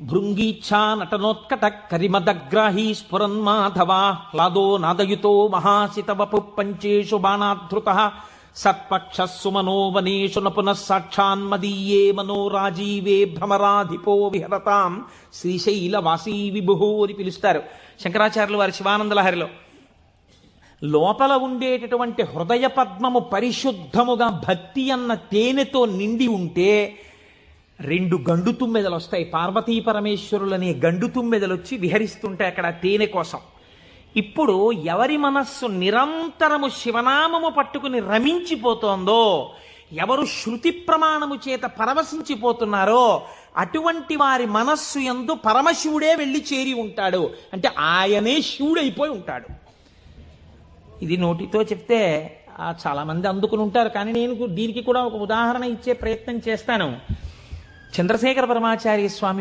భృంగీచ్ఛా నటనోత్కట కరిమదగ్రాహీ స్ఫురన్మాధవా హ్లాదో నాదయుతో మహాసితవపు పంచేషు బాణాధృత సత్పక్షస్సుమనో వనేషు నపునః సాక్షాన్మదీయే మనో రాజీవే భ్రమరాధిపో విహరతాం శ్రీశైలవాసీ విభుః అని పిలుస్తారు శంకరాచార్యులు వారి శివానందలహరిలో. లోపల ఉండేటటువంటి హృదయ పద్మము పరిశుద్ధముగా భక్తి అన్న తేనెతో నిండి ఉంటే 2 గండు తుమ్మెదలు వస్తాయి. పార్వతీ పరమేశ్వరులనే గండు తుమ్మెదలు వచ్చి విహరిస్తుంటే అక్కడ తేనె కోసం. ఇప్పుడు ఎవరి మనస్సు నిరంతరము శివనామము పట్టుకుని రమించిపోతోందో, ఎవరు శృతి ప్రమాణము చేత పరవశించిపోతున్నారో అటువంటి వారి మనస్సు యందు పరమశివుడే వెళ్ళి చేరి ఉంటాడు. అంటే ఆయనే శివుడైపోయి ఉంటాడు. ఇది నోటితో చెప్తే చాలా మంది అందుకుని ఉంటారు. కానీ నేను దీనికి కూడా ఒక ఉదాహరణ ఇచ్చే ప్రయత్నం చేస్తాను. చంద్రశేఖర పరమాచార్య స్వామి